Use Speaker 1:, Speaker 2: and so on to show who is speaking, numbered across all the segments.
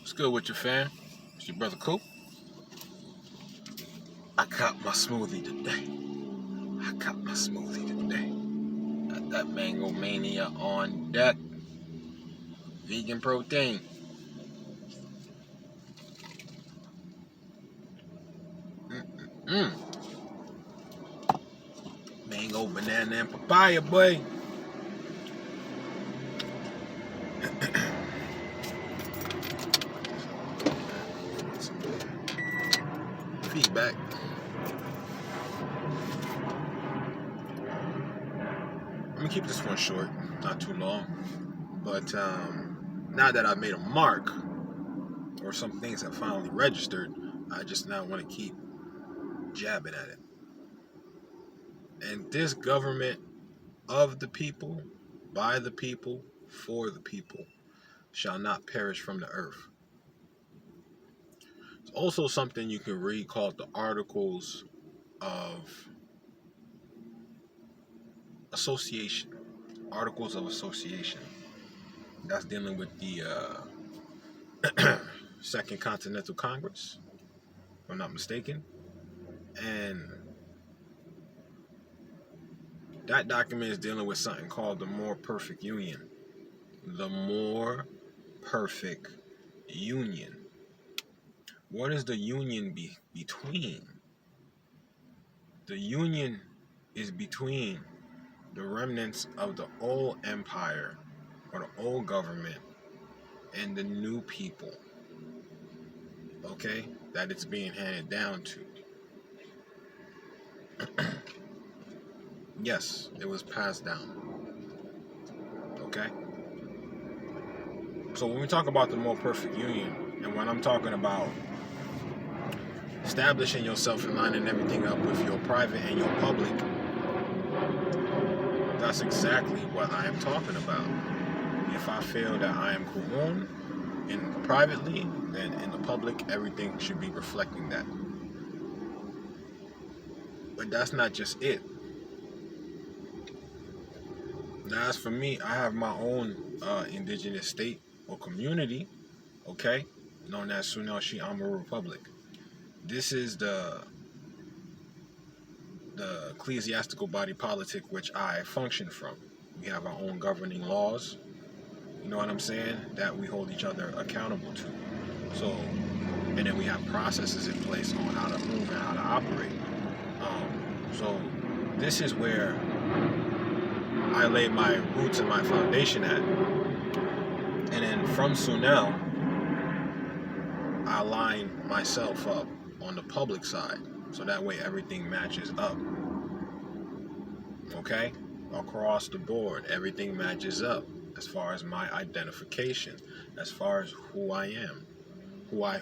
Speaker 1: What's good with you, fam? It's your brother Coop. I caught my smoothie today. Got that mango mania on deck. Vegan protein. Mm-mm-mm. Mango, banana, and papaya, boy. Feedback. I'm gonna keep this one short, not too long. But now that I've made a mark, or some things have finally registered, I just now want to keep jabbing at it. And this government of the people, by the people, for the people, shall not perish from the earth. It's also something you can read called the Articles of Association. Articles of Association. That's dealing with the Second Continental Congress, if I'm not mistaken. And that document is dealing with something called the More Perfect Union. The More Perfect Union. What is the union between? The union is between the remnants of the old empire or the old government and the new people, okay, that it's being handed down to. Yes, it was passed down, okay? So when we talk about the more perfect union, and when I'm talking about establishing yourself and lining everything up with your private and your public, that's exactly what I am talking about. If I feel that I am Quunel in privately, then in the public, everything should be reflecting that. But that's not just it. Now, as for me, I have my own indigenous state or community, okay, known as Quunel Republic. This is the ecclesiastical body politic which I function from. We have our own governing laws, you know what I'm saying, that we hold each other accountable to. So, and then we have processes in place on how to move and how to operate. So this is where I lay my roots and my foundation at. And then from Quunel, I line myself up on the public side. So that way everything matches up. Okay? Across the board, everything matches up as far as my identification, as far as who I am, who I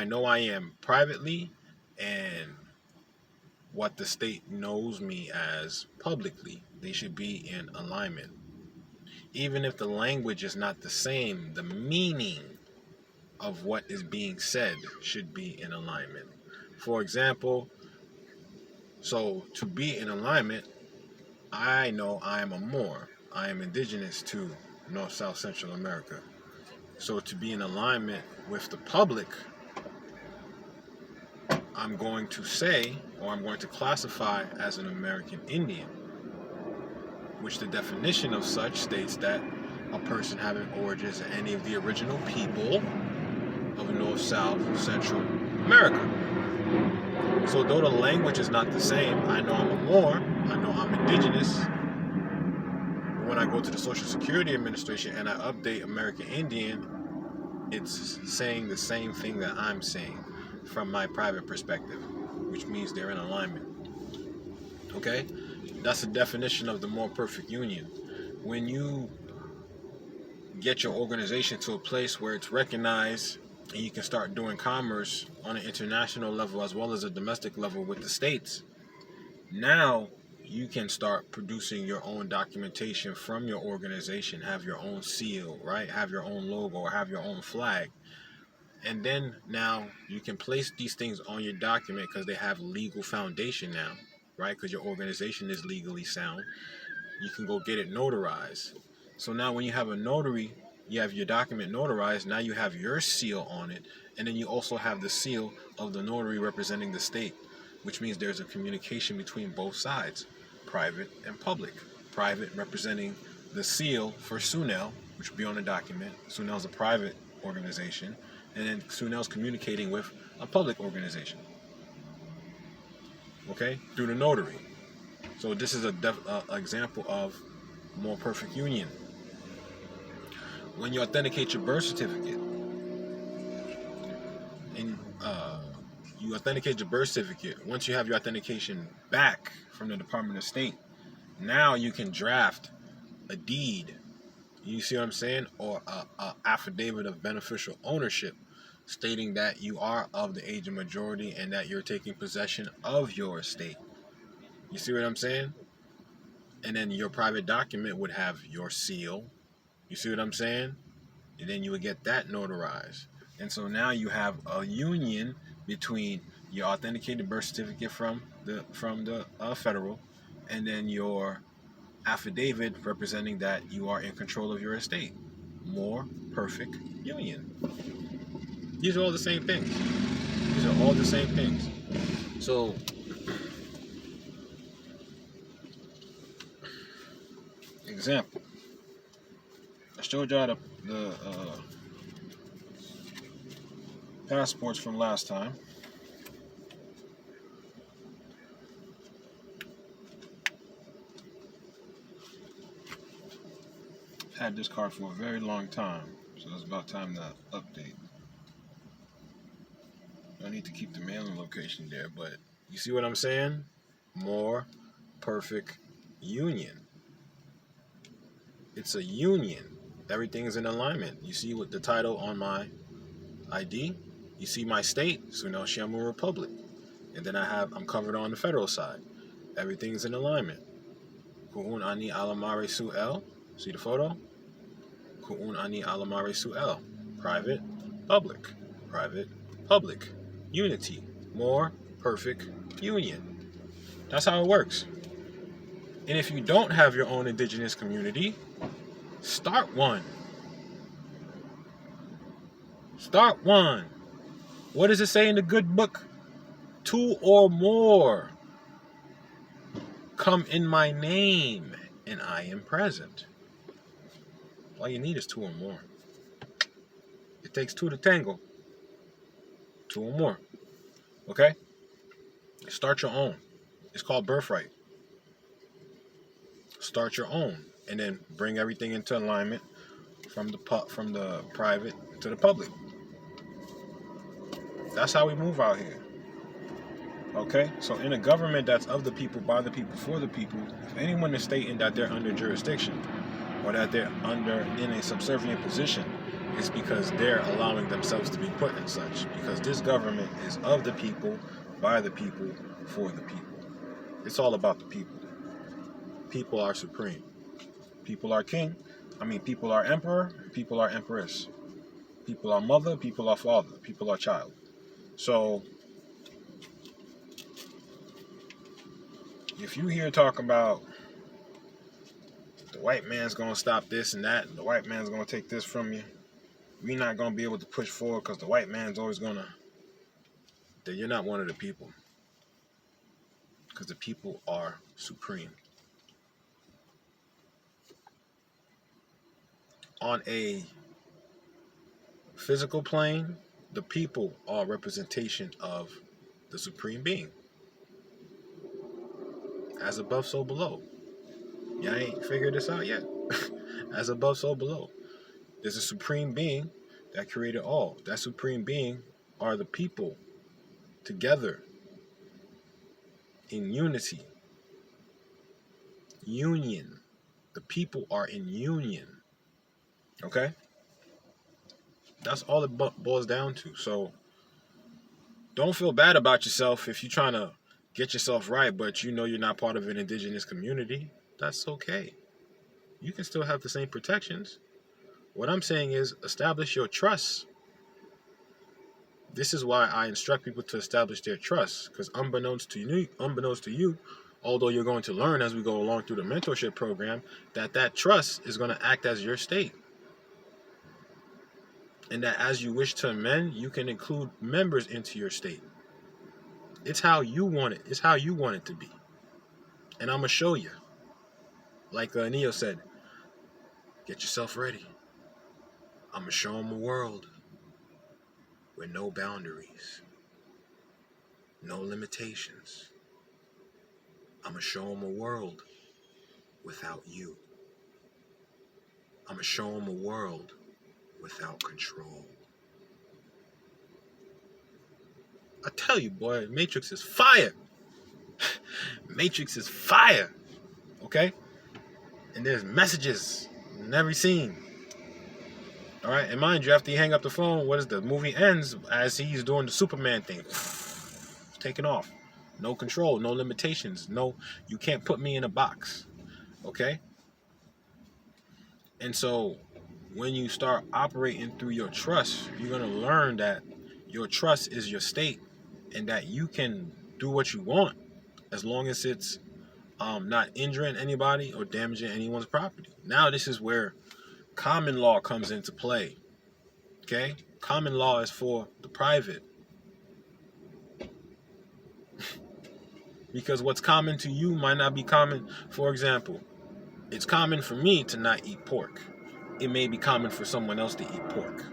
Speaker 1: know I am privately, and what the state knows me as publicly. They should be in alignment. Even if the language is not the same, the meaning of what is being said should be in alignment. For example, so to be in alignment, I know I am a Moor. I am indigenous to North, South, Central America. So to be in alignment with the public, I'm going to say, or I'm going to classify as an American Indian, which the definition of such states that a person having origins in any of the original people of North, South, Central America. So though the language is not the same, I know I'm a Moor, I know I'm indigenous. When I go to the Social Security Administration and I update American Indian, it's saying the same thing that I'm saying from my private perspective, which means they're in alignment. Okay? That's the definition of the more perfect union. When you get your organization to a place where it's recognized and you can start doing commerce on an international level as well as a domestic level with the states, now you can start producing your own documentation from your organization, have your own seal, right? Have your own logo or have your own flag. And then now you can place these things on your document because they have legal foundation now, right? Because your organization is legally sound. You can go get it notarized. So now when you have a notary, you have your document notarized. Now you have your seal on it, and then you also have the seal of the notary representing the state, which means there's a communication between both sides, private and public. Private representing the seal for Quunel, which will be on the document. Quunel is a private organization, and then Quunel's communicating with a public organization, okay, through the notary. So this is a example of more perfect union. When you authenticate your birth certificate, and you authenticate your birth certificate, once you have your authentication back from the Department of State, now you can draft a deed. You see what I'm saying? Or a affidavit of beneficial ownership, stating that you are of the age of majority and that you're taking possession of your estate. You see what I'm saying? And then your private document would have your seal. You see what I'm saying? And then you would get that notarized. And so now you have a union between your authenticated birth certificate from the federal, and then your affidavit representing that you are in control of your estate. More perfect union. These are all the same things. These are all the same things. So example, I showed y'all the passports from last time. Had this card for a very long time, so it's about time to update. I need to keep the mailing location there, but you see what I'm saying? More perfect union. It's a union. Everything is in alignment. You see what the title on my ID? You see my state, Quunel Shamu Republic. And then I'm covered on the federal side. Everything's in alignment. Ku'un ani alamare su'el. See the photo? Ku'un ani alamare su'el. Private, public. Private, public. Unity. More perfect union. That's how it works. And if you don't have your own indigenous community, start one. Start one. What does it say in the good book? 2 or more come in my name, and I am present. All you need is 2 or more. It takes 2 to tango. 2 or more. Okay? Start your own. It's called birthright. Start your own, and then bring everything into alignment from the private to the public. That's how we move out here. Okay? So in a government that's of the people, by the people, for the people, if anyone is stating that they're under jurisdiction or that they're in a subservient position, it's because they're allowing themselves to be put in such. Because this government is of the people, by the people, for the people. It's all about the people. People are supreme. People are king. People are emperor. People are empress. People are mother. People are father. People are child. So, if you hear talk about the white man's going to stop this and that, and the white man's going to take this from you, we're not going to be able to push forward because the white man's always going to, then you're not one of the people. Because the people are supreme. On a physical plane, the people are a representation of the supreme being. As above, so below. Y'all ain't figured this out yet. As above, so below. There's a supreme being that created all. That supreme being are the people together in unity. Union. The people are in union. Okay? That's all it boils down to. So don't feel bad about yourself if you're trying to get yourself right, but you know you're not part of an indigenous community. That's okay. You can still have the same protections. What I'm saying is establish your trust. This is why I instruct people to establish their trust, because unbeknownst to you, although you're going to learn as we go along through the mentorship program, that trust is going to act as your state. And that as you wish to amend, you can include members into your state. It's how you want it. It's how you want it to be. And I'm going to show you. Like Neo said, get yourself ready. I'm going to show them a world with no boundaries, no limitations. I'm going to show them a world without you. I'm going to show them a world without control. I tell you, boy, Matrix is fire. Matrix is fire. Okay? And there's messages in every scene. All right? And mind you, after you hang up the phone, what is the movie ends as he's doing the Superman thing. Taking off. No control, no limitations. No, you can't put me in a box. Okay? And so when you start operating through your trust, you're going to learn that your trust is your state and that you can do what you want as long as it's not injuring anybody or damaging anyone's property. Now this is where common law comes into play. Okay? Common law is for the private. Because what's common to you might not be common. For example, it's common for me to not eat pork. It may be common for someone else to eat pork.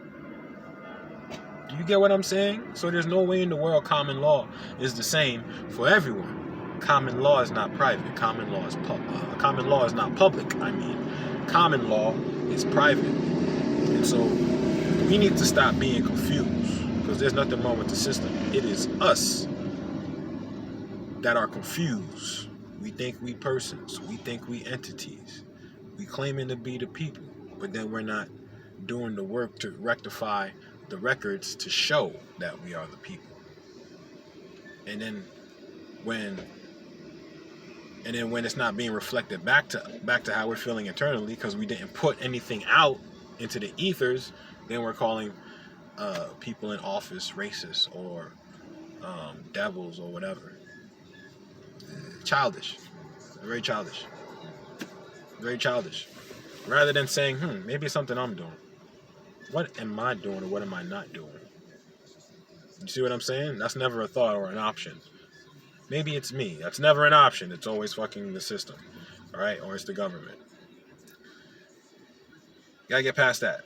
Speaker 1: Do you get what I'm saying? So there's no way in the world common law is the same for everyone. Common law is not private. Common law is common law is not public. I mean, common law is private. And so we need to stop being confused because there's nothing wrong with the system. It is us that are confused. We think we persons. We think we entities. We claiming to be the people, but then we're not doing the work to rectify the records to show that we are the people. And then when it's not being reflected back to how we're feeling internally because we didn't put anything out into the ethers, then we're calling people in office racist or devils or whatever. Childish. Very childish. Very childish. Rather than saying, maybe it's something I'm doing. What am I doing or what am I not doing? You see what I'm saying? That's never a thought or an option. Maybe it's me. That's never an option. It's always fucking the system. Alright? Or it's the government. Gotta get past that.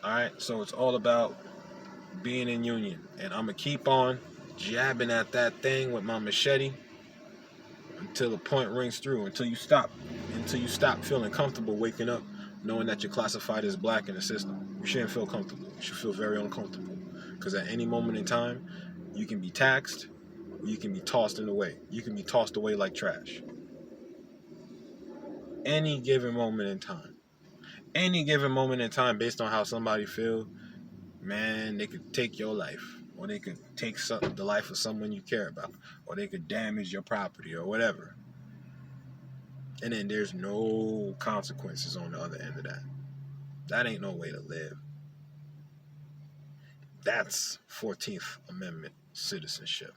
Speaker 1: Alright? So it's all about being in union. And I'm gonna keep on jabbing at that thing with my machete until the point rings through, until you stop feeling comfortable waking up knowing that you're classified as black in the system. You shouldn't feel comfortable. You should feel very uncomfortable because at any moment in time you can be taxed or you can be tossed in the way. You can be tossed away like trash. Any given moment in time based on how somebody feels, man, they could take your life or they could take the life of someone you care about or they could damage your property or whatever. And then there's no consequences on the other end of that. That ain't no way to live. That's 14th Amendment citizenship.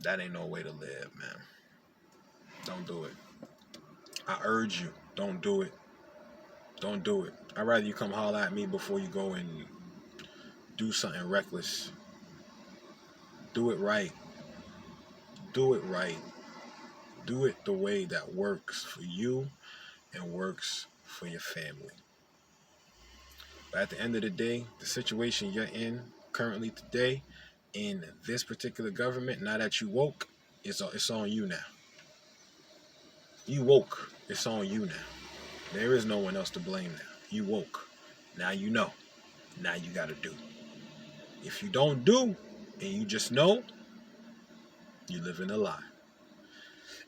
Speaker 1: That ain't no way to live, man. Don't do it. I urge you, don't do it. Don't do it. I'd rather you come holler at me before you go and do something reckless. Do it right. Do it right. Do it the way that works for you and works for your family. But at the end of the day, the situation you're in currently today in this particular government, now that you woke, it's on you now. You woke. It's on you now. There is no one else to blame now. You woke. Now you know. Now you got to do. If you don't do and you just know, you live in a lie.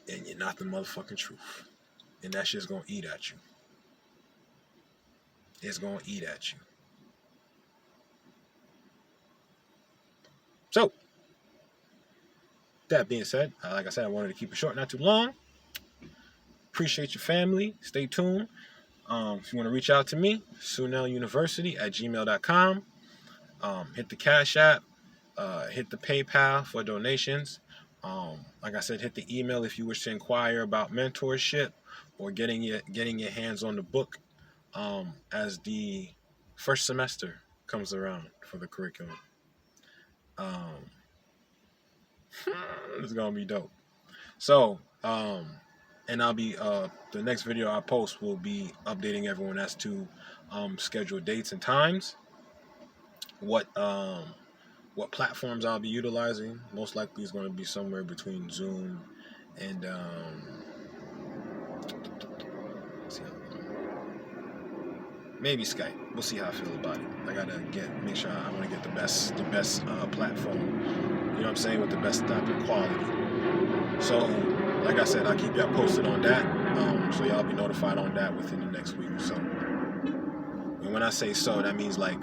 Speaker 1: And you're not the motherfucking truth. And that shit's going to eat at you. It's going to eat at you. So, that being said, like I said, I wanted to keep it short, not too long. Appreciate your family. Stay tuned. If you want to reach out to me, QunelUniversity@gmail.com. Hit the Cash App. Hit the PayPal for donations. Like I said, hit the email if you wish to inquire about mentorship or getting your hands on the book as the first semester comes around for the curriculum. Um, it's gonna be dope. So, and I'll be the next video I post will be updating everyone as to scheduled dates and times, what platforms I'll be utilizing. Most likely is going to be somewhere between Zoom and let's see maybe Skype. We'll see how I feel about it. I gotta make sure I want to get the best platform. You know what I'm saying, with the best type of quality. So, like I said, I'll keep y'all posted on that. So y'all be notified on that within the next week or so. And when I say so, that means like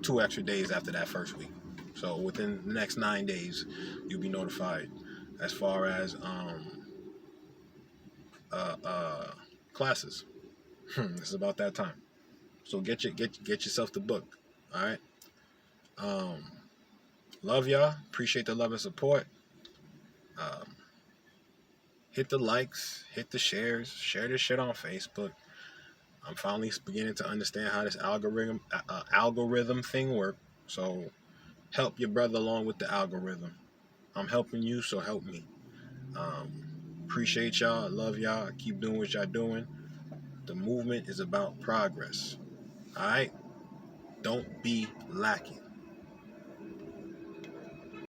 Speaker 1: 2 extra days after that first week. So within the next 9 days, you'll be notified as far as classes. It's about that time. So get yourself the book. All right. Love y'all. Appreciate the love and support. Hit the likes, hit the shares, share this shit on Facebook. I'm finally beginning to understand how this algorithm thing works. So help your brother along with the algorithm. I'm helping you, so help me. Appreciate y'all. Love y'all. Keep doing what y'all doing. The movement is about progress. All right? Don't be lacking.